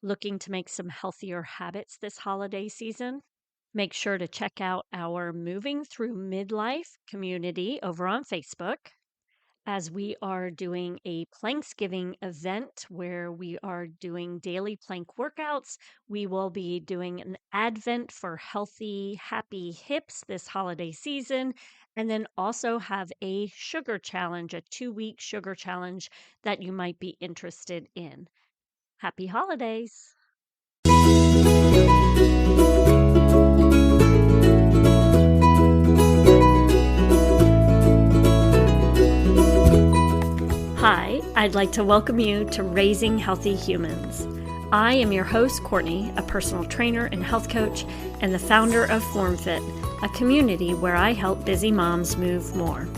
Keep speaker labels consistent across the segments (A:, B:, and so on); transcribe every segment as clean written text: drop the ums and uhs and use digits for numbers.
A: Looking to make some healthier habits this holiday season? Make sure to check out our Moving Through Midlife community over on Facebook, as we are doing a Planksgiving event where we are doing daily plank workouts. We will be doing an Advent for healthy, happy hips this holiday season, and then also have a sugar challenge, a 2-week sugar challenge that you might be interested in. Happy holidays! Hi, I'd like to welcome you to Raising Healthy Humans. I am your host, Courtney, a personal trainer and health coach, and the founder of FormFit, a community where I help busy moms move more.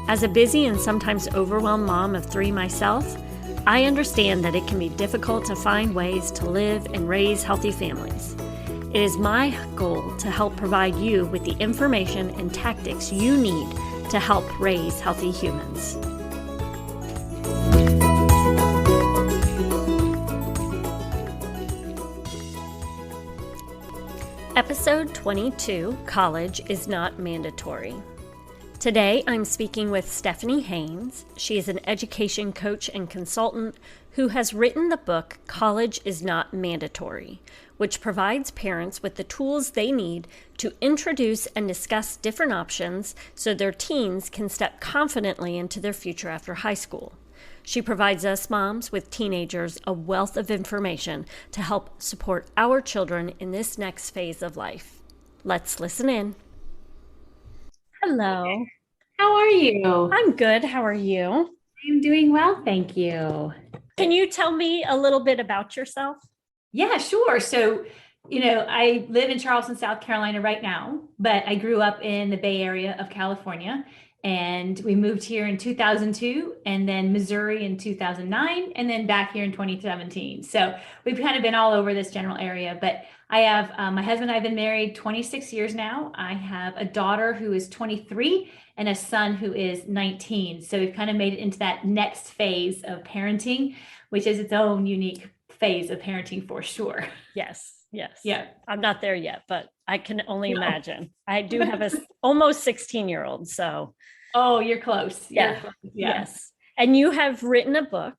A: As a busy and sometimes overwhelmed mom of 3 myself, I understand that it can be difficult to find ways to live and raise healthy families. It is my goal to help provide you with the information and tactics you need to help raise healthy humans. Episode 22, College is Not Mandatory. Today, I'm speaking with Stephanie Haynes. She is an education coach and consultant who has written the book, College is Not Mandatory, which provides parents with the tools they need to introduce and discuss different options so their teens can step confidently into their future after high school. She provides us moms with teenagers a wealth of information to help support our children in this next phase of life. Let's listen in. Hello.
B: How are you?
A: I'm good. How are you?
B: I'm doing well, thank you.
A: Can you tell me a little bit about yourself?
B: Yeah, sure. So, I live in Charleston, South Carolina right now, but I grew up in the Bay Area of California, and we moved here in 2002, and then Missouri in 2009, and then back here in 2017. So we've kind of been all over this general area, but I have my husband and I have been married 26 years now. I have a daughter who is 23 and a son who is 19. So we've kind of made it into that next phase of parenting, which is its own unique phase of parenting for sure.
A: Yes.
B: Yeah.
A: I'm not there yet, but I can only
B: No.
A: imagine. I do have a almost 16-year-old, so
B: Oh, you're close.
A: yeah.
B: You're close.
A: Yes. And you have written a book.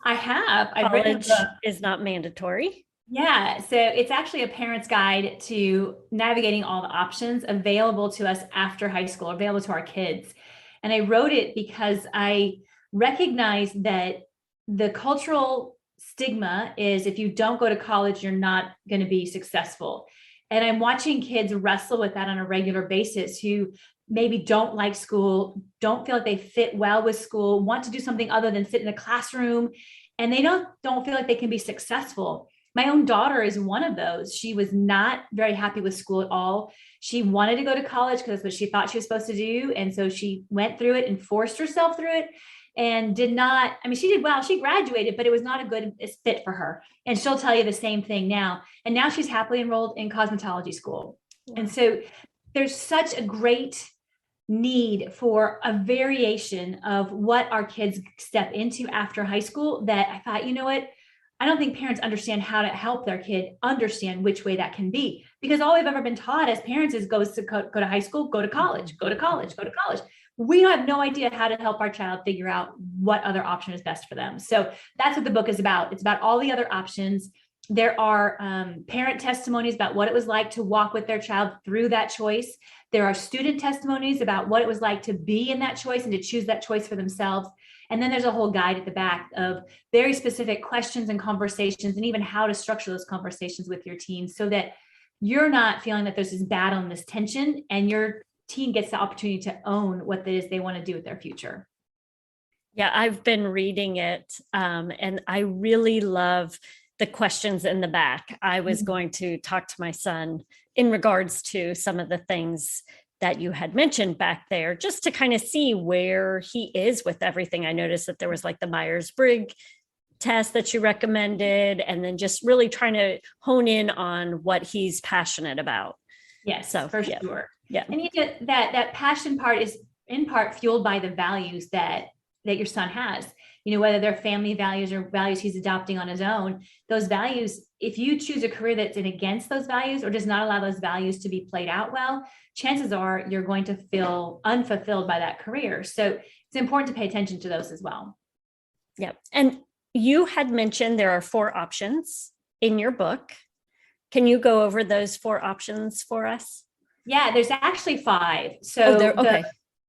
B: I have. I've written a
A: College
B: book.
A: is Not Mandatory.
B: Yeah, so it's actually a parent's guide to navigating all the options available to us after high school, available to our kids. And I wrote it because I recognize that the cultural stigma is if you don't go to college, you're not going to be successful. And I'm watching kids wrestle with that on a regular basis who maybe don't like school, don't feel like they fit well with school, want to do something other than sit in a classroom, and they don't feel like they can be successful. My own daughter is one of those. She was not very happy with school at all. She wanted to go to college because that's what she thought she was supposed to do. And so she went through it and forced herself through it and did not, I mean, she did well. She graduated, but it was not a good fit for her. And she'll tell you the same thing now. And now she's happily enrolled in cosmetology school.
A: Wow.
B: And so there's such a great need for a variation of what our kids step into after high school that I thought, you know what? I don't think parents understand how to help their kid understand which way that can be, because all we've ever been taught as parents is go to high school, go to college, go to college, go to college. We have no idea how to help our child figure out what other option is best for them. So that's what the book is about. It's about all the other options. There are parent testimonies about what it was like to walk with their child through that choice. There are student testimonies about what it was like to be in that choice and to choose that choice for themselves. And then there's a whole guide at the back of very specific questions and conversations, and even how to structure those conversations with your teen so that you're not feeling that there's this battle and this tension, and your teen gets the opportunity to own what it is they want to do with their future.
A: Yeah, I've been reading it, and I really love the questions in the back. I was going to talk to my son in regards to some of the things that you had mentioned back there, just to kind of see where he is with everything. I noticed that there was like the Myers-Briggs test that you recommended, and then just really trying to hone in on what he's passionate about.
B: Yes,
A: So,
B: for
A: yeah.
B: sure.
A: Yeah.
B: And that passion part is in part fueled by the values that your son has. whether they're family values or values he's adopting on his own, those values, if you choose a career that's against those values or does not allow those values to be played out well, chances are you're going to feel unfulfilled by that career. So it's important to pay attention to those as well.
A: Yep. And you had mentioned there are 4 options in your book. Can you go over those 4 options for us?
B: Yeah, there's actually 5. So
A: okay.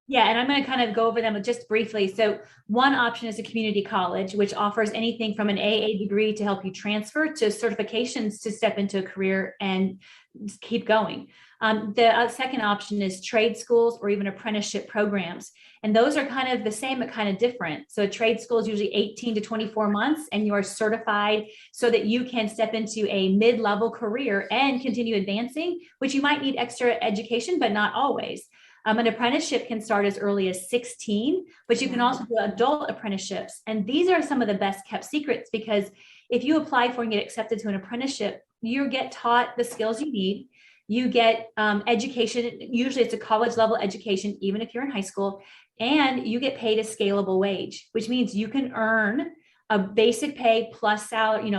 B: Yeah, and I'm going to kind of go over them just briefly. So one option is a community college, which offers anything from an AA degree to help you transfer to certifications to step into a career and keep going. The second option is trade schools or even apprenticeship programs. And those are kind of the same, but kind of different. So a trade school is usually 18 to 24 months, and you are certified so that you can step into a mid-level career and continue advancing, which you might need extra education, but not always. An apprenticeship can start as early as 16, but you can also do adult apprenticeships. And these are some of the best kept secrets, because if you apply for and get accepted to an apprenticeship, you get taught the skills you need. You get education. Usually it's a college level education, even if you're in high school, and you get paid a scalable wage, which means you can earn a basic pay plus salary,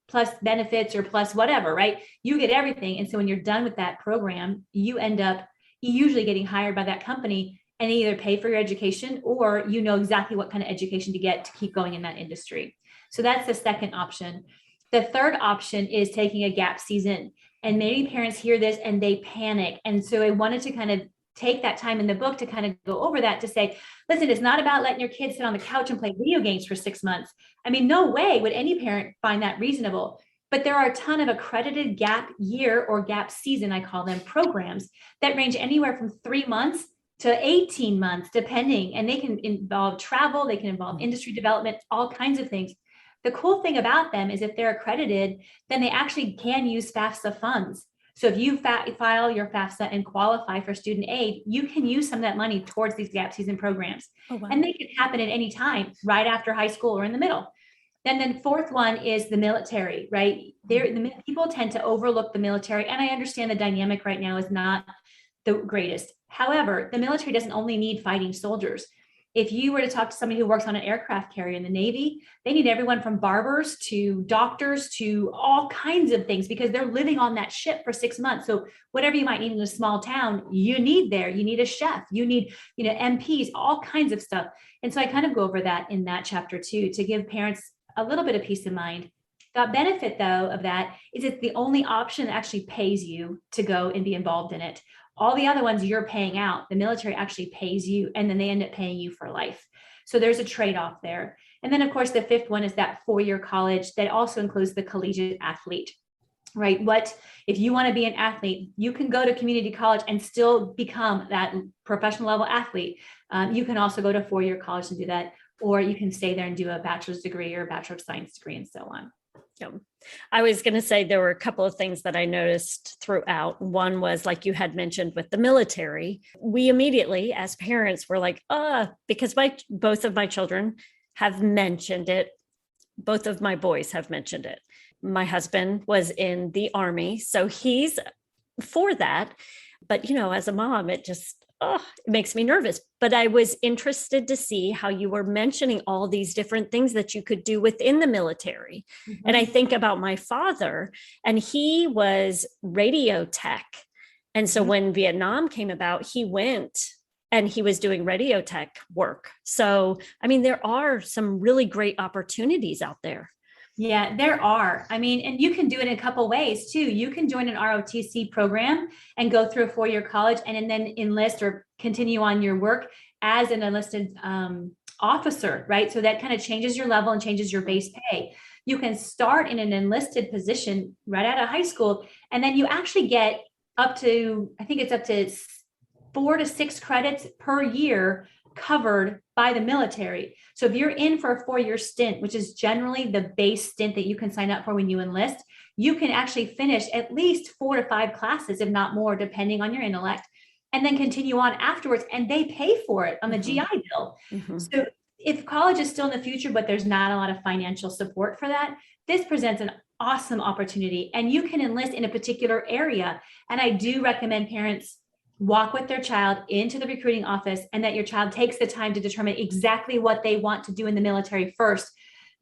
B: plus benefits or plus whatever, right? You get everything. And so when you're done with that program, you end up usually getting hired by that company and either pay for your education or exactly what kind of education to get to keep going in that industry. So that's the second option. The third option is taking a gap season. And many parents hear this and they panic. And so I wanted to kind of take that time in the book to kind of go over that, to say, listen, it's not about letting your kids sit on the couch and play video games for 6 months. I mean, no way would any parent find that reasonable. But there are a ton of accredited gap year or gap season, I call them, programs that range anywhere from 3 months to 18 months, depending. And they can involve travel, they can involve industry development, all kinds of things. The cool thing about them is if they're accredited, then they actually can use FAFSA funds. So if you file your FAFSA and qualify for student aid, you can use some of that money towards these gap season programs. Oh, wow. And they can happen at any time, right after high school or in the middle. And then fourth one is the military, right? People tend to overlook the military. And I understand the dynamic right now is not the greatest. However, the military doesn't only need fighting soldiers. If you were to talk to somebody who works on an aircraft carrier in the Navy, they need everyone from barbers to doctors to all kinds of things, because they're living on that ship for 6 months. So whatever you might need in a small town, you need there. You need a chef, you need, MPs, all kinds of stuff. And so I kind of go over that in that chapter too, to give parents a little bit of peace of mind. The benefit, though, of that is it's the only option that actually pays you to go and be involved in it. All the other ones you're paying out. The military actually pays you, and then they end up paying you for life. So there's a trade-off there. And then, of course, the fifth one is that 4-year college that also includes the collegiate athlete, right? If you want to be an athlete, you can go to community college and still become that professional level athlete. You can also go to 4-year college and do that, or you can stay there and do a bachelor's degree or a bachelor of science degree and so on.
A: Yeah. I was going to say there were a couple of things that I noticed throughout. One was, like you had mentioned with the military, we immediately as parents were like, because both of my children have mentioned it. Both of my boys have mentioned it. My husband was in the Army, so he's for that. But, as a mom, it makes me nervous. But I was interested to see how you were mentioning all these different things that you could do within the military. Mm-hmm. And I think about my father, and he was radio tech. And so when Vietnam came about, he went and he was doing radio tech work. So, there are some really great opportunities out there.
B: Yeah, there are. And you can do it in a couple ways too. You can join an ROTC program and go through a 4-year college and then enlist or continue on your work as an enlisted officer, right? So that kind of changes your level and changes your base pay. You can start in an enlisted position right out of high school, and then you actually get up to 4 to 6 credits per year covered by the military. So if you're in for a 4-year stint, which is generally the base stint that you can sign up for when you enlist, you can actually finish at least 4 to 5 classes, if not more, depending on your intellect, and then continue on afterwards. And they pay for it on the GI Bill. Mm-hmm. So if college is still in the future, but there's not a lot of financial support for that, this presents an awesome opportunity. And you can enlist in a particular area. And I do recommend parents walk with their child into the recruiting office, and that your child takes the time to determine exactly what they want to do in the military first.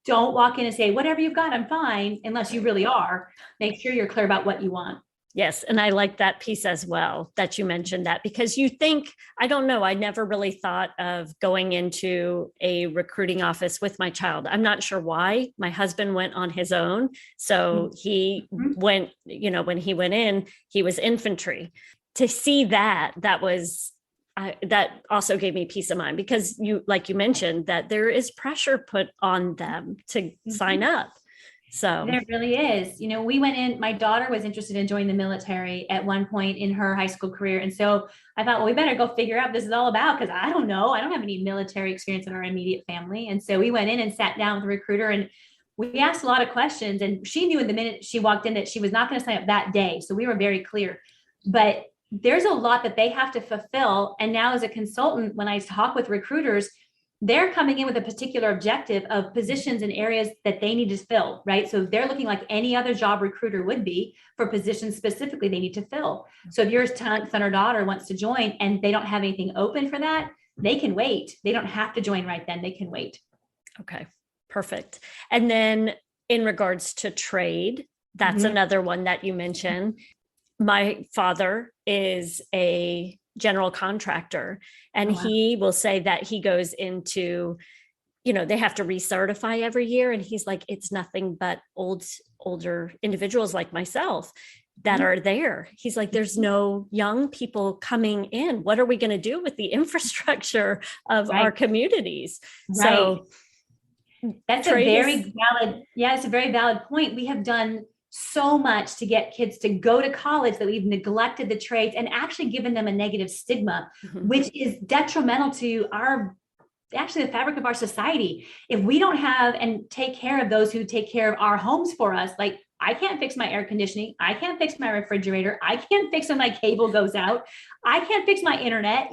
B: Don't walk in and say, whatever you've got, I'm fine, unless you really are. Make sure you're clear about what you want.
A: Yes. And I like that piece as well that you mentioned that, because you think, I don't know, I never really thought of going into a recruiting office with my child. I'm not sure why. My husband went on his own. So he went, when he went in, he was infantry. To see that was, that also gave me peace of mind, because like you mentioned, that there is pressure put on them to sign up. So
B: there really is. We went in, my daughter was interested in joining the military at one point in her high school career. And so I thought, well, we better go figure out what this is all about, because I don't know. I don't have any military experience in our immediate family. And so we went in and sat down with the recruiter, and we asked a lot of questions, and she knew in the minute she walked in that she was not going to sign up that day. So we were very clear, but there's a lot that they have to fulfill. And now as a consultant, when I talk with recruiters, they're coming in with a particular objective of positions in areas that they need to fill, right? So they're looking like any other job recruiter would be for positions specifically they need to fill. So if your son or daughter wants to join and they don't have anything open for that, they can wait. They don't have to join right then. They can wait.
A: Okay, perfect. And then in regards to trade, that's another one that you mentioned. My father is a general contractor, and he will say that he goes into, they have to recertify every year. And he's like, it's nothing but older individuals like myself that are there. He's like, there's no young people coming in. What are we going to do with the infrastructure of our communities?
B: Right.
A: So
B: that's a very valid, it's a very valid point. We have done so much to get kids to go to college that we've neglected the trades and actually given them a negative stigma, which is detrimental to the fabric of our society. If we don't have and take care of those who take care of our homes for us, like I can't fix my air conditioning, I can't fix my refrigerator, I can't fix when my cable goes out, I can't fix my internet.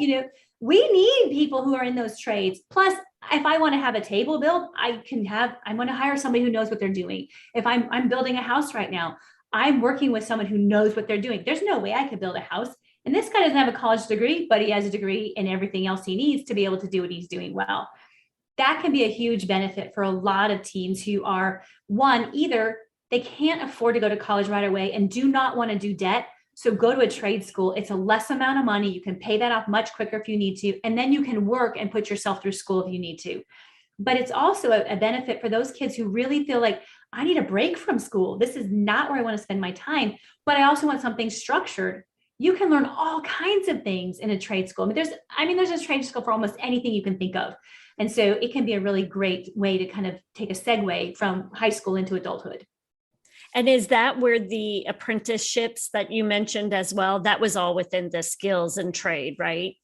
B: We need people who are in those trades. Plus, if I want to have a table built, I'm going to hire somebody who knows what they're doing. If I'm building a house right now, I'm working with someone who knows what they're doing. There's no way I could build a house. And this guy doesn't have a college degree, but he has a degree in everything else he needs to be able to do what he's doing well. That can be a huge benefit for a lot of teens who are, one, either they can't afford to go to college right away and do not want to do debt. So go to a trade school. It's a less amount of money. You can pay that off much quicker if you need to. And then you can work and put yourself through school if you need to. But it's also a benefit for those kids who really feel like, I need a break from school. This is not where I want to spend my time, but I also want something structured. You can learn all kinds of things in a trade school. There's a trade school for almost anything you can think of. And so it can be a really great way to kind of take a segue from high school into adulthood.
A: And is that where the apprenticeships that you mentioned as well, that was all within the skills and trade, right?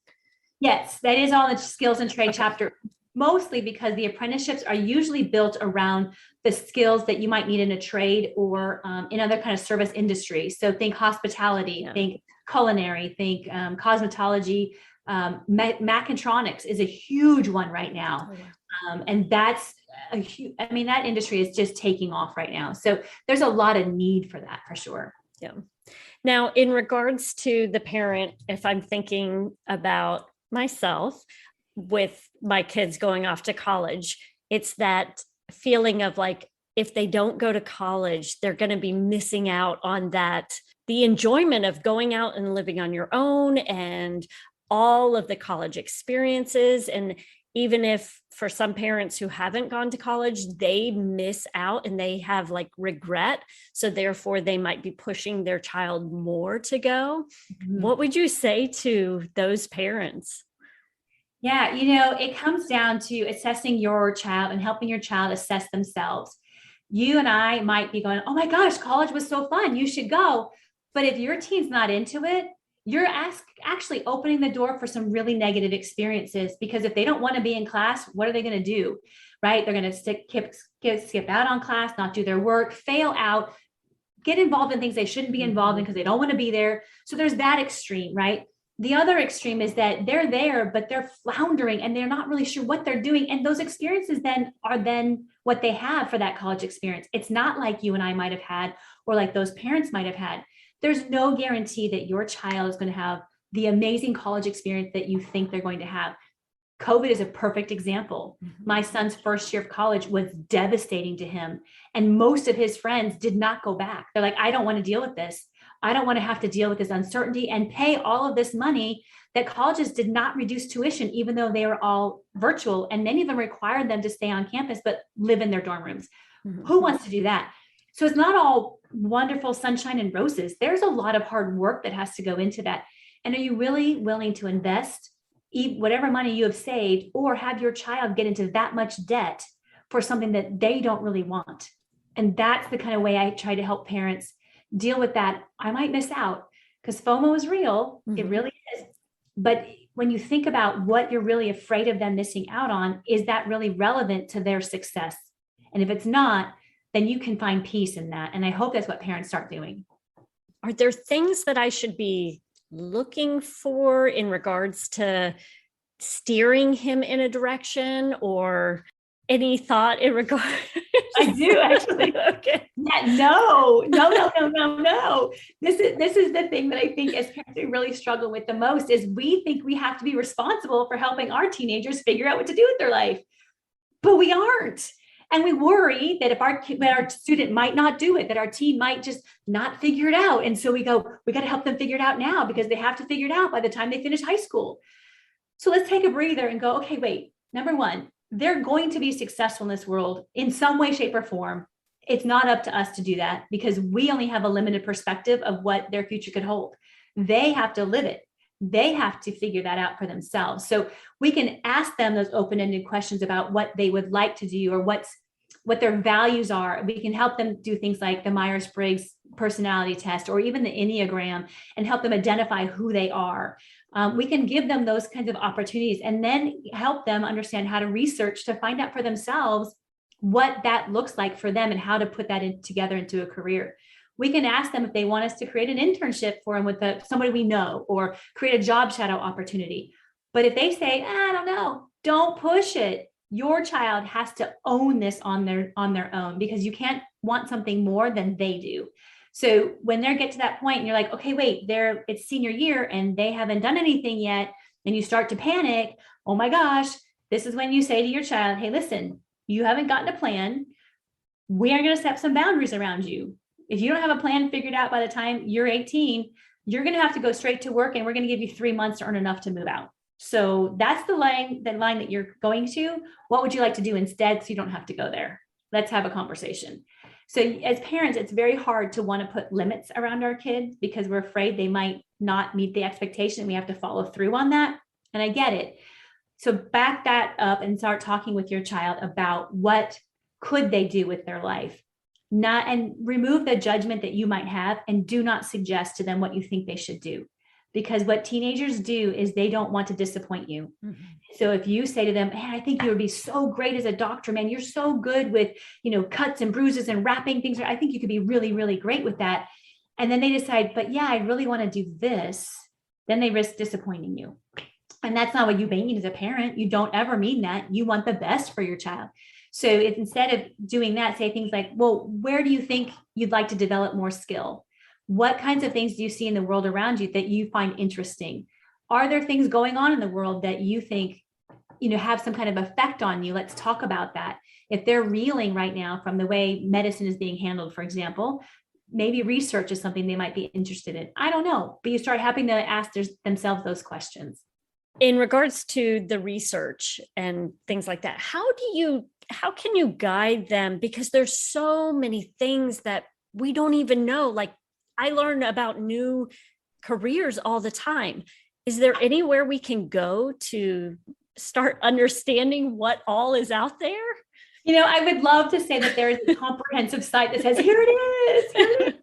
B: Yes, that is all the skills and trade chapter, mostly because the apprenticeships are usually built around the skills that you might need in a trade or in other kind of service industries. So think hospitality, think culinary, think cosmetology. Mechatronics is a huge one right now. And that's that industry is just taking off right now. So there's a lot of need for that for sure.
A: Yeah. Now, in regards to the parent, if I'm thinking about myself with my kids going off to college, it's that feeling of like, if they don't go to college, they're going to be missing out on the enjoyment of going out and living on your own and all of the college experiences. And even if for some parents who haven't gone to college, they miss out and they have like regret. So therefore they might be pushing their child more to go. What would you say to those parents?
B: Yeah, it comes down to assessing your child and helping your child assess themselves. You and I might be going, oh my gosh, college was so fun, you should go. But if your teen's not into it, you're actually opening the door for some really negative experiences, because if they don't want to be in class, what are they going to do? Right? They're going to skip out on class, not do their work, fail out, get involved in things they shouldn't be involved in because they don't want to be there. So there's that extreme, right? The other extreme is that they're there, but they're floundering and they're not really sure what they're doing. And those experiences are what they have for that college experience. It's not like you and I might have had, or like those parents might have had. There's no guarantee that your child is going to have the amazing college experience that you think they're going to have. COVID is a perfect example. My son's first year of college was devastating to him. And most of his friends did not go back. They're like, I don't want to deal with this. I don't want to have to deal with this uncertainty and pay all of this money that colleges did not reduce tuition, even though they were all virtual. And many of them required them to stay on campus, but live in their dorm rooms. Who wants to do that? So it's not all wonderful sunshine and roses. There's a lot of hard work that has to go into that. And are you really willing to invest whatever money you have saved, or have your child get into that much debt for something that they don't really want? And that's the kind of way I try to help parents deal with that. I might miss out, because FOMO is real. It really is. But when you think about what you're really afraid of them missing out on, is that really relevant to their success? And if it's not, then you can find peace in that. And I hope that's what parents start doing.
A: Are there things that I should be looking for in regards to steering him in a direction, or any thought in regard?
B: I do, actually.
A: Okay.
B: Yeah, no. This is the thing that I think as parents we really struggle with the most, is we think we have to be responsible for helping our teenagers figure out what to do with their life, but we aren't. And we worry that if our student might not do it, that our teen might just not figure it out. And so we go, we got to help them figure it out now, because they have to figure it out by the time they finish high school. So let's take a breather and go, okay, wait, number one, they're going to be successful in this world in some way, shape, or form. It's not up to us to do that, because we only have a limited perspective of what their future could hold. They have to live it. They have to figure that out for themselves. So we can ask them those open-ended questions about what they would like to do, or what their values are. We can help them do things like the Myers-Briggs personality test, or even the Enneagram, and help them identify who they are. We can give them those kinds of opportunities, and then help them understand how to research to find out for themselves what that looks like for them and how to put that together into a career. We can ask them if they want us to create an internship for them with somebody we know, or create a job shadow opportunity. But if they say, I don't know, don't push it. Your child has to own this on their own, because you can't want something more than they do. So when they get to that point and you're like, okay, wait, it's senior year and they haven't done anything yet, and you start to panic, oh my gosh, this is when you say to your child, hey, listen, you haven't gotten a plan. We are going to set some boundaries around you. If you don't have a plan figured out by the time you're 18, you're going to have to go straight to work, and we're going to give you 3 months to earn enough to move out. So that's the line that you're going to. What would you like to do instead, so you don't have to go there? Let's have a conversation. So as parents, it's very hard to want to put limits around our kids, because we're afraid they might not meet the expectation. We have to follow through on that. And I get it. So back that up and start talking with your child about what could they do with their life. And remove the judgment that you might have, and do not suggest to them what you think they should do. Because what teenagers do is they don't want to disappoint you. Mm-hmm. So if you say to them, hey, I think you would be so great as a doctor, man, you're so good with, cuts and bruises and wrapping things. I think you could be really, really great with that. And then they decide, but yeah, I really want to do this. Then they risk disappointing you. And that's not what you mean as a parent. You don't ever mean that. You want the best for your child. So if instead of doing that, say things like, well, where do you think you'd like to develop more skill? What kinds of things do you see in the world around you that you find interesting? Are there things going on in the world that you think, have some kind of effect on you? Let's talk about that. If they're reeling right now from the way medicine is being handled, for example, maybe research is something they might be interested in. I don't know, but you start having to ask themselves those questions.
A: In regards to the research and things like that, how can you guide them? Because there's so many things that we don't even know. Like, I learn about new careers all the time. Is there anywhere we can go to start understanding what all is out there?
B: I would love to say that there is a comprehensive site that says, here it is.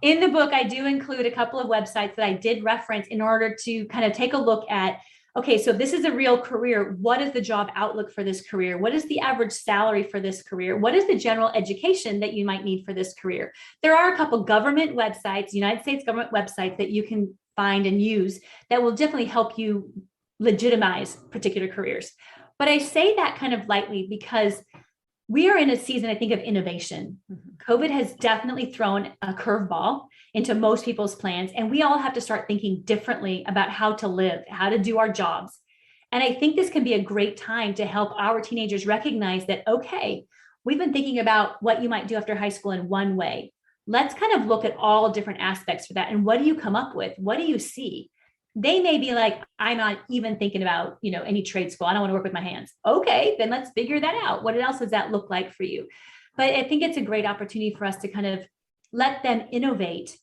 B: In the book, I do include a couple of websites that I did reference in order to kind of take a look at, okay, so this is a real career. What is the job outlook for this career? What is the average salary for this career? What is the general education that you might need for this career? There are a couple government websites, United States government websites, that you can find and use that will definitely help you legitimize particular careers. But I say that kind of lightly, because we are in a season, I think, of innovation. COVID has definitely thrown a curveball into most people's plans, and we all have to start thinking differently about how to live, how to do our jobs. And I think this can be a great time to help our teenagers recognize that, okay, we've been thinking about what you might do after high school in one way. Let's kind of look at all different aspects for that. And what do you come up with? What do you see? They may be like, I'm not even thinking about, any trade school. I don't want to work with my hands. Okay, then let's figure that out. What else does that look like for you? But I think it's a great opportunity for us to kind of let them innovate.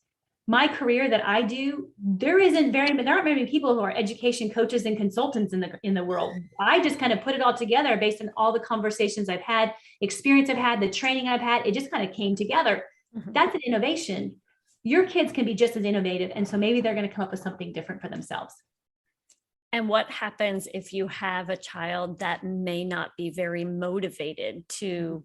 B: My career that I do, there aren't very many people who are education coaches and consultants in the world. I just kind of put it all together based on all the conversations I've had, experience I've had, the training I've had. It just kind of came together. That's an innovation. Your kids can be just as innovative. And so maybe they're going to come up with something different for themselves.
A: And what happens if you have a child that may not be very motivated to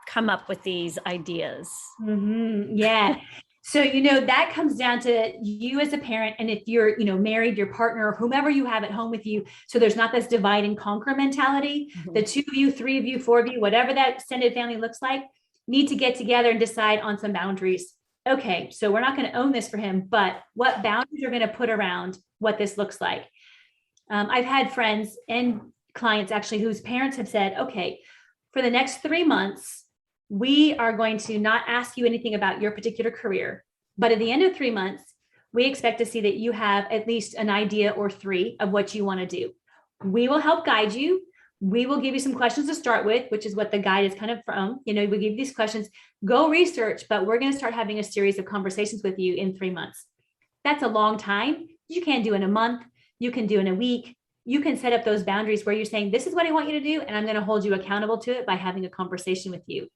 A: come up with these ideas?
B: Yeah. So, that comes down to you as a parent. And if you're, married, your partner, or whomever you have at home with you, so there's not this divide and conquer mentality, the 2 of you, 3 of you, 4 of you, whatever that extended family looks like, need to get together and decide on some boundaries. Okay, so we're not going to own this for him, but what boundaries are going to put around what this looks like? I've had friends and clients actually whose parents have said, okay, for the next 3 months, we are going to not ask you anything about your particular career, but at the end of 3 months, we expect to see that you have at least an idea or 3 of what you want to do. We will help guide you. We will give you some questions to start with, which is what the guide is kind of from. We give you these questions, go research, but we're going to start having a series of conversations with you in 3 months. That's a long time. You can do in a month. You can do in a week. You can set up those boundaries where you're saying, this is what I want you to do, and I'm going to hold you accountable to it by having a conversation with you.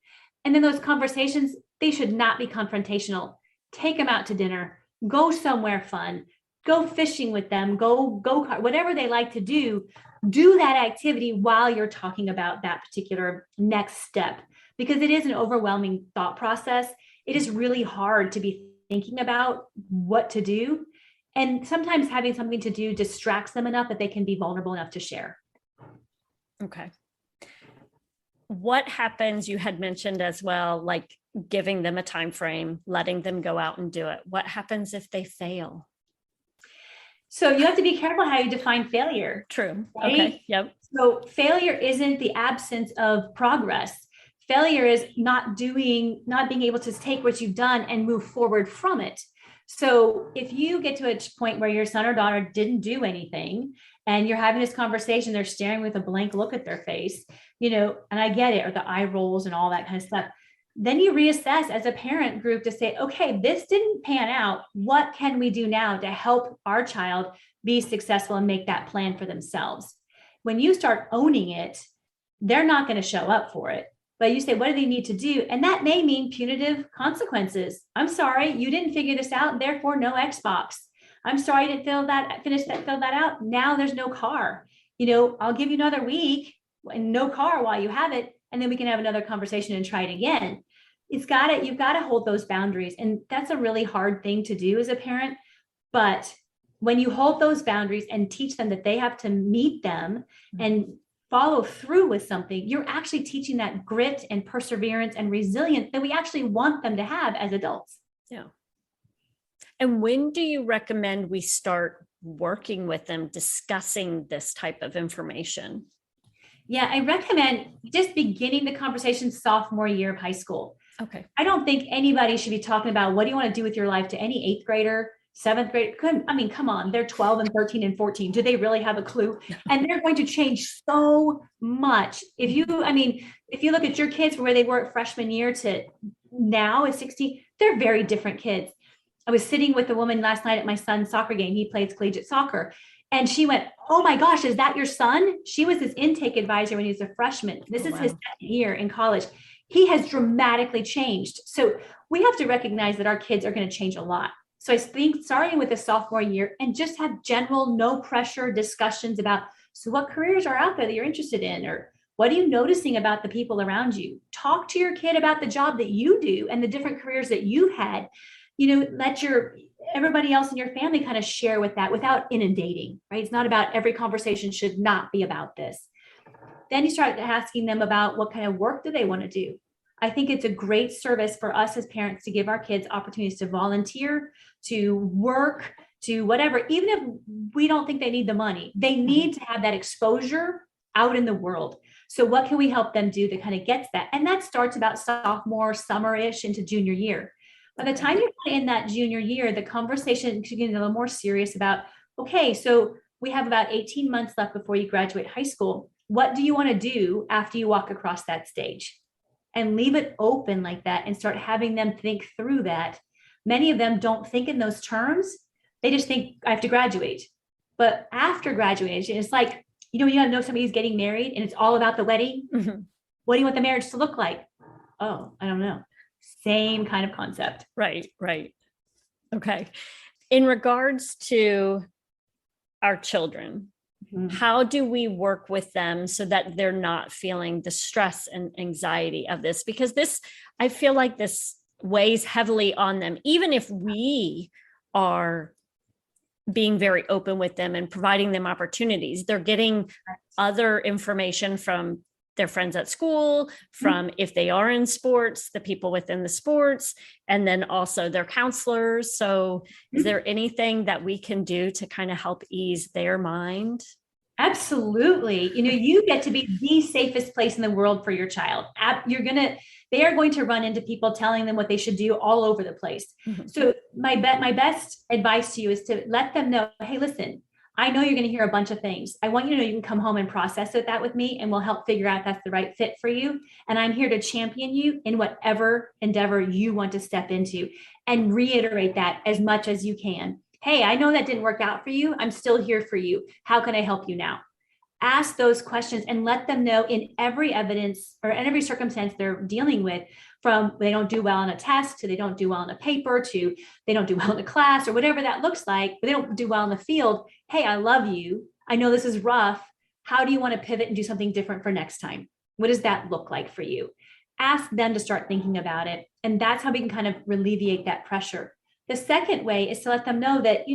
B: And then those conversations, they should not be confrontational. Take them out to dinner, go somewhere fun, go fishing with them, go kart, whatever they like to do that activity while you're talking about that particular next step, because it is an overwhelming thought process. It is really hard to be thinking about what to do. And sometimes having something to do distracts them enough that they can be vulnerable enough to share.
A: Okay. What happens, you had mentioned as well, like giving them a time frame, letting them go out and do it. What happens if they fail?
B: So you have to be careful how you define failure.
A: True.
B: Right?
A: Okay. Yep.
B: So failure isn't the absence of progress. Failure is not being able to take what you've done and move forward from it. So if you get to a point where your son or daughter didn't do anything and you're having this conversation, they're staring with a blank look at their face, and I get it, or the eye rolls and all that kind of stuff. Then you reassess as a parent group to say, okay, this didn't pan out. What can we do now to help our child be successful and make that plan for themselves? When you start owning it, they're not going to show up for it. But you say, what do they need to do? And that may mean punitive consequences. I'm sorry, you didn't figure this out, therefore no Xbox. I'm sorry, I didn't fill that out. Now there's no car. I'll give you another week and no car while you have it. And then we can have another conversation and try it again. You've got to hold those boundaries. And that's a really hard thing to do as a parent. But when you hold those boundaries and teach them that they have to meet them and follow through with something, you're actually teaching that grit and perseverance and resilience that we actually want them to have as adults.
A: Yeah. And when do you recommend we start working with them, discussing this type of information?
B: Yeah, I recommend just beginning the conversation sophomore year of high school.
A: Okay.
B: I don't think anybody should be talking about what do you want to do with your life to any 8th grader, 7th grade. Come on, they're 12 and 13 and 14. Do they really have a clue? And they're going to change so much. If you look at your kids from where they were at freshman year to now at 16, they're very different kids. I was sitting with a woman last night at my son's soccer game. He plays collegiate soccer. And she went, oh my gosh, is that your son? She was his intake advisor when he was a freshman. This is his 2nd year in college. He has dramatically changed. So we have to recognize that our kids are going to change a lot. So I think starting with the sophomore year and just have general, no pressure discussions about, so what careers are out there that you're interested in? Or what are you noticing about the people around you? Talk to your kid about the job that you do and the different careers that you've had. Let everybody else in your family kind of share with that without inundating, right? It's not about every conversation should not be about this. then you start asking them about what kind of work do they want to do. I think it's a great service for us as parents to give our kids opportunities to volunteer, to work, to whatever, even if we don't think they need the money, they need to have that exposure out in the world. So what can we help them do that kind of gets that? And that starts about sophomore, summer-ish into junior year. By the time you're in that junior year, the conversation should get a little more serious about, okay, so we have about 18 months left before you graduate high school. What do you want to do after you walk across that stage? And leave it open like that and start having them think through that. Many of them don't think in those terms. They just think I have to graduate. But after graduation, it's like, you got to know somebody's getting married and it's all about the wedding. Mm-hmm. What do you want the marriage to look like? Oh, I don't know. Same kind of concept.
A: Right. Okay. In regards to our children, how do we work with them so that they're not feeling the stress and anxiety of this? Because I feel like this weighs heavily on them, even if we are being very open with them and providing them opportunities. They're getting other information from their friends at school, from if they are in sports, the people within the sports, and then also their counselors. So is there anything that we can do to kind of help ease their mind?
B: Absolutely. You get to be the safest place in the world for your child. They are going to run into people telling them what they should do all over the place. Mm-hmm. So my best advice to you is to let them know, hey, listen, I know you're going to hear a bunch of things. I want you to know you can come home and process that with me, and we'll help figure out if that's the right fit for you. And I'm here to champion you in whatever endeavor you want to step into, and reiterate that as much as you can. Hey, I know that didn't work out for you. I'm still here for you. How can I help you now? Ask those questions and let them know in every evidence or in every circumstance they're dealing with, from they don't do well on a test to they don't do well in a paper to they don't do well in a class or whatever that looks like, but they don't do well in the field. Hey, I love you. I know this is rough. How do you want to pivot and do something different for next time? What does that look like for you? Ask them to start thinking about it. And that's how we can kind of alleviate that pressure. The second way is to let them know that,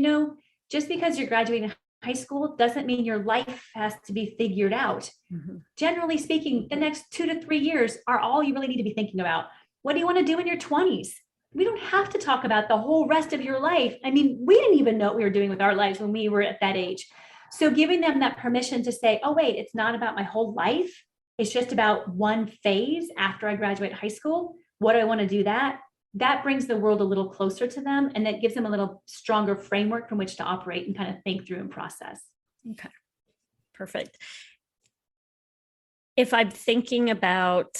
B: just because you're graduating high school doesn't mean your life has to be figured out. Mm-hmm. Generally speaking, the next 2 to 3 years are all you really need to be thinking about. What do you want to do in your 20s? We don't have to talk about the whole rest of your life. I mean, we didn't even know what we were doing with our lives when we were at that age. So giving them that permission to say, oh, wait, it's not about my whole life. It's just about one phase after I graduate high school. What do I want to do that? That brings the world a little closer to them, and that gives them a little stronger framework from which to operate and kind of think through and process.
A: Okay, perfect. If I'm thinking about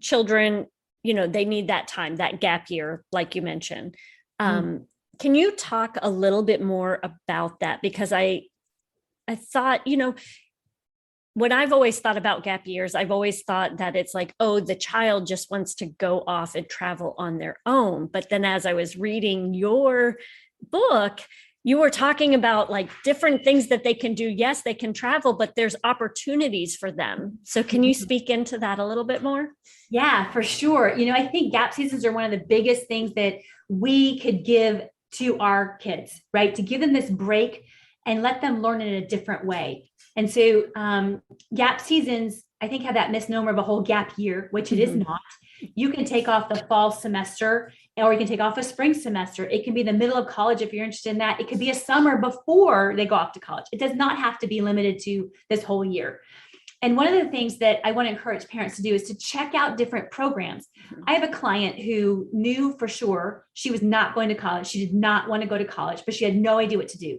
A: children, they need that time, that gap year, like you mentioned. Can you talk a little bit more about that? Because I thought, when I've always thought about gap years, I've always thought that it's like, oh, the child just wants to go off and travel on their own. But then as I was reading your book, you were talking about like different things that they can do. Yes, they can travel, but there's opportunities for them. So can you speak into that a little bit more?
B: Yeah, for sure. I think gap seasons are one of the biggest things that we could give to our kids, right? To give them this break and let them learn in a different way. And so gap seasons, I think, have that misnomer of a whole gap year, which it is not. You can take off the fall semester, or you can take off a spring semester. It can be the middle of college if you're interested in that. It could be a summer before they go off to college. It does not have to be limited to this whole year. And one of the things that I want to encourage parents to do is to check out different programs. I have a client who knew for sure she was not going to college. She did not want to go to college, but she had no idea what to do.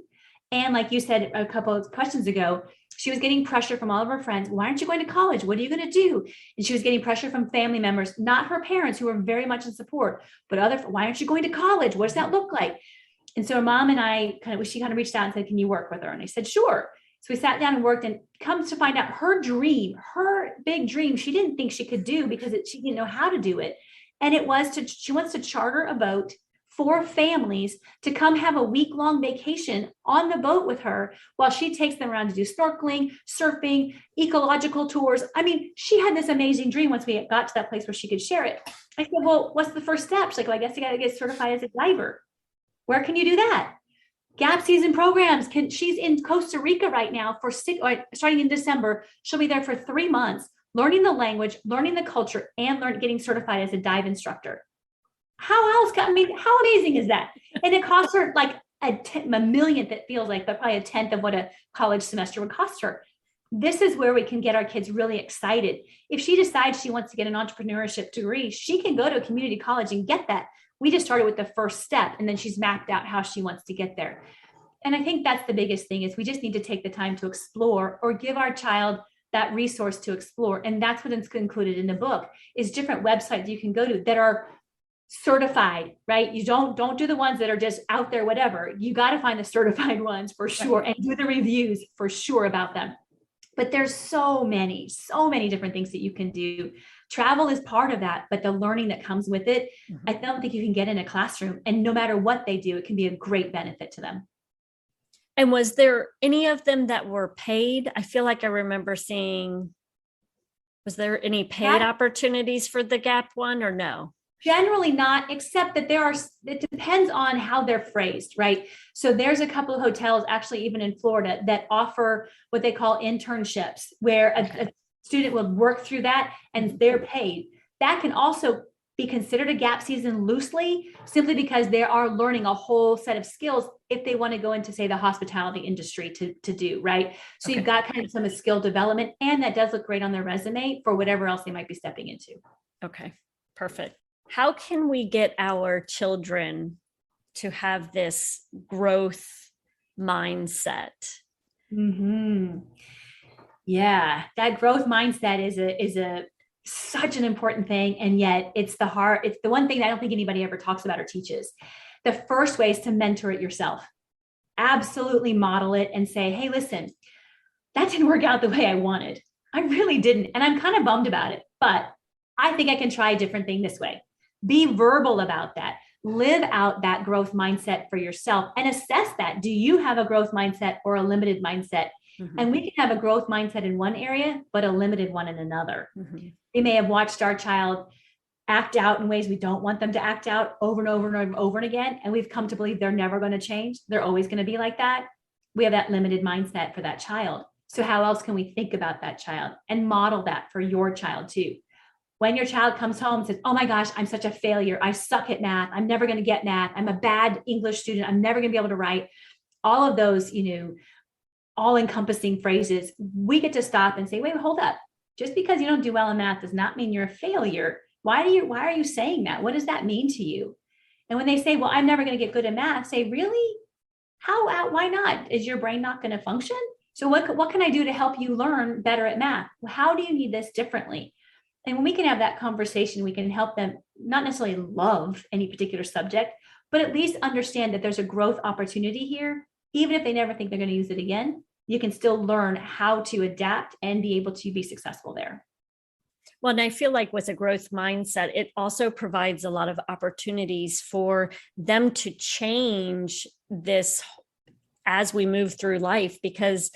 B: And like you said a couple of questions ago, she was getting pressure from all of her friends. Why aren't you going to college? What are you going to do? And she was getting pressure from family members, not her parents who were very much in support, but why aren't you going to college? What does that look like? And so her mom and she kind of reached out and said, can you work with her? And I said, sure. So we sat down and worked, and comes to find out her big dream, she didn't think she could do because she didn't know how to do it. And it was she wants to charter a boat for families to come have a week-long vacation on the boat with her while she takes them around to do snorkeling, surfing, ecological tours. I mean, she had this amazing dream once we got to that place where she could share it. I said, well, what's the first step? She's like, well, I guess you got to get certified as a diver. Where can you do that? Gap season programs. She's in Costa Rica right now for starting in December. She'll be there for 3 months, learning the language, learning the culture, and getting certified as a dive instructor. How else? I mean, how amazing is that? And it costs her like a millionth, it feels like, but probably a tenth of what a college semester would cost her. This is where we can get our kids really excited. If she decides she wants to get an entrepreneurship degree, she can go to a community college and get that. We just started with the first step, and then she's mapped out how she wants to get there. And I think that's the biggest thing, is we just need to take the time to explore, or give our child that resource to explore. And that's what is included in the book, is different websites you can go to that are certified, right? You don't do the ones that are just out there, whatever. You got to find the certified ones for sure, and do the reviews for sure about them. But there's so many different things that you can do. Travel is part of that, but the learning that comes with it, I don't think you can get in a classroom. And no matter what they do, it can be a great benefit to them.
A: And was there any of them that were paid? I feel like I remember seeing, was there any paid opportunities for the Gap one, or no?
B: Generally not, except that it depends on how they're phrased, right? So there's a couple of hotels, actually even in Florida, that offer what they call internships, where a student will work through that and they're paid. That can also be considered a gap season loosely, simply because they are learning a whole set of skills if they want to go into, say, the hospitality industry to do, right? So you've got kind of some skill development, and that does look great on their resume for whatever else they might be stepping into.
A: Okay, perfect. How can we get our children to have this growth mindset?
B: Yeah, that growth mindset is such an important thing. And yet it's the one thing that I don't think anybody ever talks about or teaches. The first way is to mentor it yourself. Absolutely model it and say, hey, listen, that didn't work out the way I wanted. I really didn't. And I'm kind of bummed about it, but I think I can try a different thing this way. Be verbal about that. Live out that growth mindset for yourself and assess that. Do you have a growth mindset or a limited mindset? And we can have a growth mindset in one area, but a limited one in another. We may have watched our child act out in ways we don't want them to act out over and over and over and again. And we've come to believe they're never going to change. They're always going to be like that. We have that limited mindset for that child. So how else can we think about that child and model that for your child too? When your child comes home and says, oh my gosh, I'm such a failure. I suck at math. I'm never going to get math. I'm a bad English student. I'm never going to be able to write. All of those, all encompassing phrases, we get to stop and say, wait, hold up. Just because you don't do well in math does not mean you're a failure. Why are you saying that? What does that mean to you? And when they say, well, I'm never going to get good at math, say, really? Why not? Is your brain not going to function? So what can I do to help you learn better at math? Well, how do you need this differently? And when we can have that conversation, we can help them not necessarily love any particular subject, but at least understand that there's a growth opportunity here. Even if they never think they're going to use it again, you can still learn how to adapt and be able to be successful there.
A: Well, and I feel like with a growth mindset, it also provides a lot of opportunities for them to change this as we move through life, because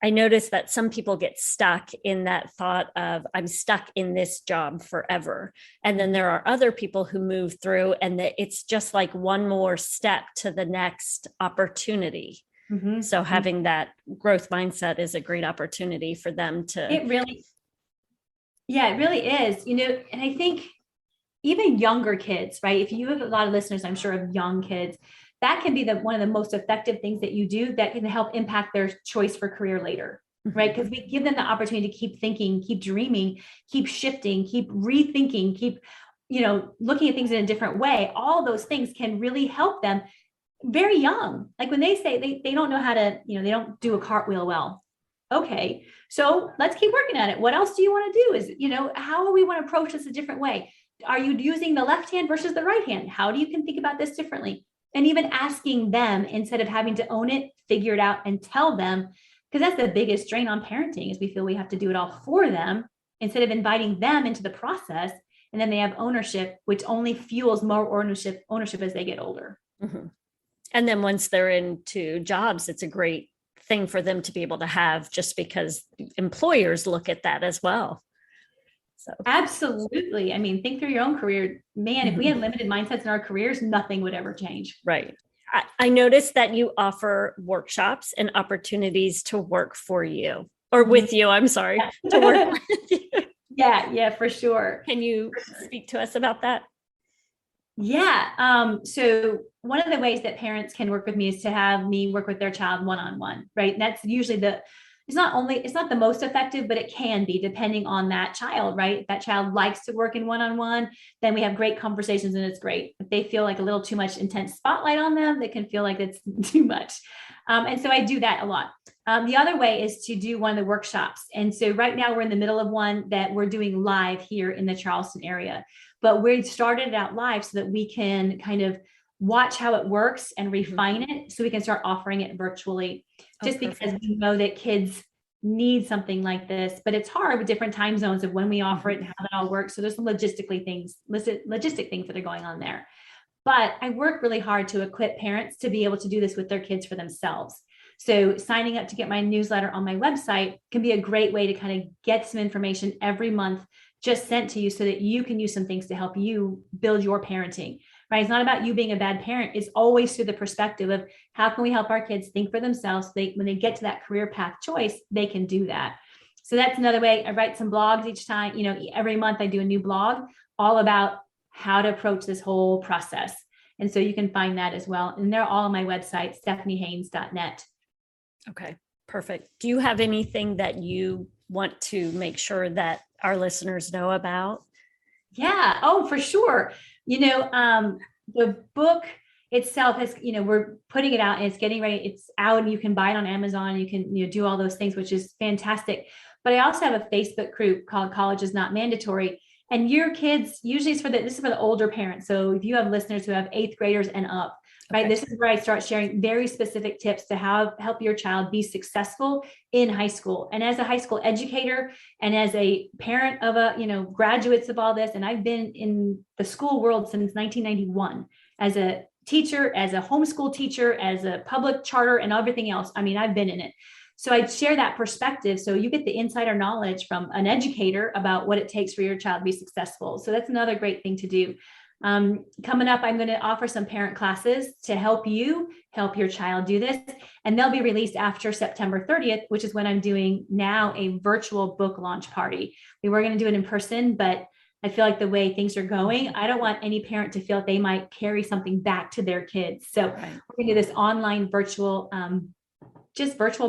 A: I noticed that some people get stuck in that thought of, I'm stuck in this job forever. And then there are other people who move through, and that it's just like one more step to the next opportunity. So having that growth mindset is a great opportunity for them to.
B: It really is, and I think even younger kids, right? If you have a lot of listeners, I'm sure, of young kids, that can be one of the most effective things that you do that can help impact their choice for career later, right? Because we give them the opportunity to keep thinking, keep dreaming, keep shifting, keep rethinking, keep, looking at things in a different way. All those things can really help them very young. Like when they say they don't know how to, they don't do a cartwheel well. Okay, so let's keep working at it. What else do you want to do? Is, how do we want to approach this a different way? Are you using the left hand versus the right hand? How do you can think about this differently? And even asking them, instead of having to own it, figure it out and tell them, because that's the biggest strain on parenting, is we feel we have to do it all for them instead of inviting them into the process. And then they have ownership, which only fuels more ownership as they get older.
A: And then once they're into jobs, it's a great thing for them to be able to have, just because employers look at that as well. So
B: absolutely. I mean, think through your own career, man. If we had limited mindsets in our careers, nothing would ever change.
A: Right. I noticed that you offer workshops and opportunities to work for you or with you. I'm sorry, to work with you.
B: Yeah, for sure.
A: Can you speak to us about that?
B: Yeah. So one of the ways that parents can work with me is to have me work with their child one-on-one, right? And that's usually it's not the most effective, but it can be depending on that child, right? If that child likes to work in one-on-one, then we have great conversations and it's great. If they feel like a little too much intense spotlight on them, they can feel like it's too much. And so I do that a lot. The other way is to do one of the workshops. And so right now we're in the middle of one that we're doing live here in the Charleston area. But we started it out live so that we can kind of watch how it works and refine it so we can start offering it virtually, just because we know that kids need something like this, but it's hard with different time zones of when we offer it and how that all works. So there's some logistic things that are going on there. But I work really hard to equip parents to be able to do this with their kids for themselves. So signing up to get my newsletter on my website can be a great way to kind of get some information every month just sent to you so that you can use some things to help you build your parenting, right? It's not about you being a bad parent. It's always through the perspective of how can we help our kids think for themselves so when they get to that career path choice, they can do that. So that's another way. I write some blogs each time, every month I do a new blog all about how to approach this whole process. And so you can find that as well. And they're all on my website, stephaniehaynes.net.
A: Okay, perfect. Do you have anything that you want to make sure that our listeners know about?
B: Yeah. Oh, for sure. The book itself has, we're putting it out and it's getting ready. It's out and you can buy it on Amazon. You can, do all those things, which is fantastic. But I also have a Facebook group called College is Not Mandatory. And your kids, usually this is for the older parents. So if you have listeners who have 8th graders and up, right? This is where I start sharing very specific tips to help your child be successful in high school. And as a high school educator and as a parent of graduates of all this, and I've been in the school world since 1991 as a teacher, as a homeschool teacher, as a public charter and everything else. I mean, I've been in it. So I share that perspective. So you get the insider knowledge from an educator about what it takes for your child to be successful. So that's another great thing to do. Coming up, I'm going to offer some parent classes to help your child do this. And they'll be released after September 30th, which is when I'm doing now a virtual book launch party. We were going to do it in person, but I feel like the way things are going, I don't want any parent to feel like they might carry something back to their kids. So we're going to do this online virtual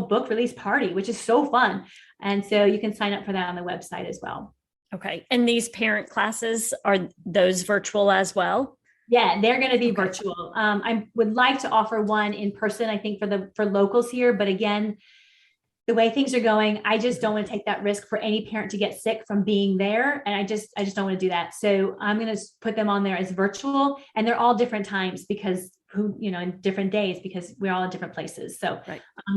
B: book release party, which is so fun. And so you can sign up for that on the website as well.
A: Okay. And these parent classes, are those virtual as well?
B: Yeah, they're going to be virtual. I would like to offer one in person, I think for locals here. But again, the way things are going, I just don't want to take that risk for any parent to get sick from being there. And I just don't want to do that. So I'm going to put them on there as virtual, and they're all different times because in different days because we're all in different places. So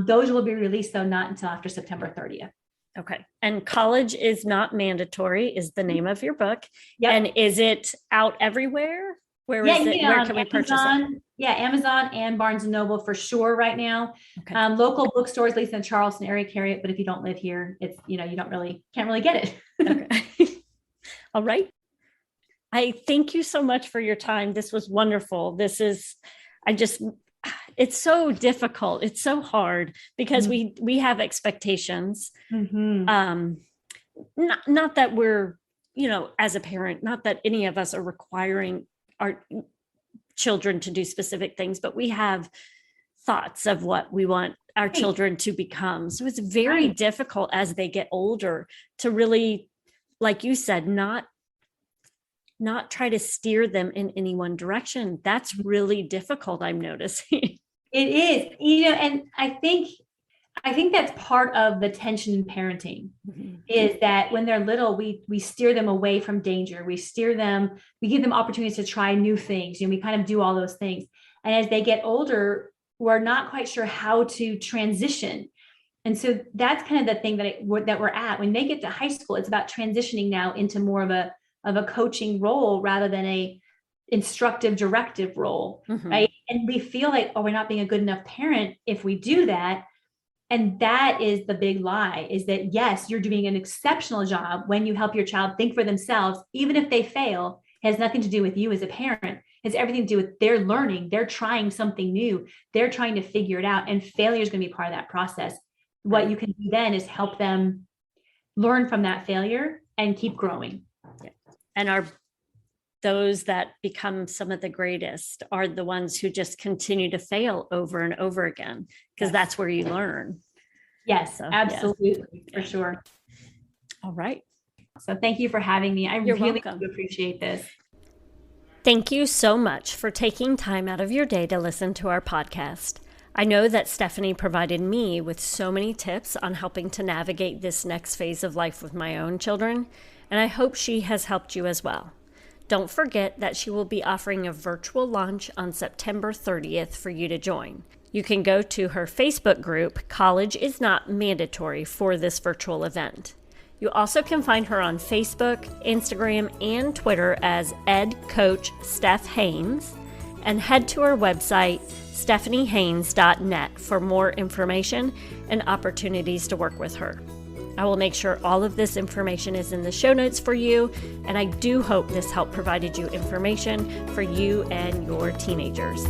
B: those will be released though, not until after September 30th.
A: Okay. And College is Not Mandatory is the name of your book.
B: Yep.
A: And is it out everywhere? Where is it? Where can we purchase it?
B: Yeah, Amazon and Barnes & Noble for sure right now. Okay. Local bookstores, at least in the Charleston area, carry it. But if you don't live here, it's, you can't really get it.
A: Okay. All right. I thank you so much for your time. This was wonderful. It's so difficult. It's so hard because we have expectations. Mm-hmm. Not that we're, as a parent, not that any of us are requiring our children to do specific things, but we have thoughts of what we want our children to become. So it's very difficult as they get older to really, like you said, not try to steer them in any one direction. That's really difficult, I'm noticing.
B: It is, and I think that's part of the tension in parenting is that when they're little, we steer them away from danger. We give them opportunities to try new things. We kind of do all those things. And as they get older, we're not quite sure how to transition. And so that's kind of the thing that we're at. When they get to high school, it's about transitioning now into more of a coaching role rather than a instructive directive role, right? And we feel like, we're not being a good enough parent if we do that. And that is the big lie, is that yes, you're doing an exceptional job when you help your child think for themselves, even if they fail. It has nothing to do with you as a parent. has everything to do with their learning. They're trying something new. They're trying to figure it out, and failure is going to be part of that process. What you can do then is help them learn from that failure and keep growing.
A: And those that become some of the greatest are the ones who just continue to fail over and over again, because that's where you learn.
B: Yes, so, absolutely. For sure.
A: All right.
B: So thank you for having me.
A: You're
B: really
A: welcome.
B: do appreciate this.
A: Thank you so much for taking time out of your day to listen to our podcast. I know that Stephanie provided me with so many tips on helping to navigate this next phase of life with my own children, and I hope she has helped you as well. Don't forget that she will be offering a virtual launch on September 30th for you to join. You can go to her Facebook group, College is Not Mandatory, for this virtual event. You also can find her on Facebook, Instagram, and Twitter as Ed Coach Steph Haynes, and head to her website, stephaniehaynes.net, for more information and opportunities to work with her. I will make sure all of this information is in the show notes for you, and I do hope this help provided you information for you and your teenagers.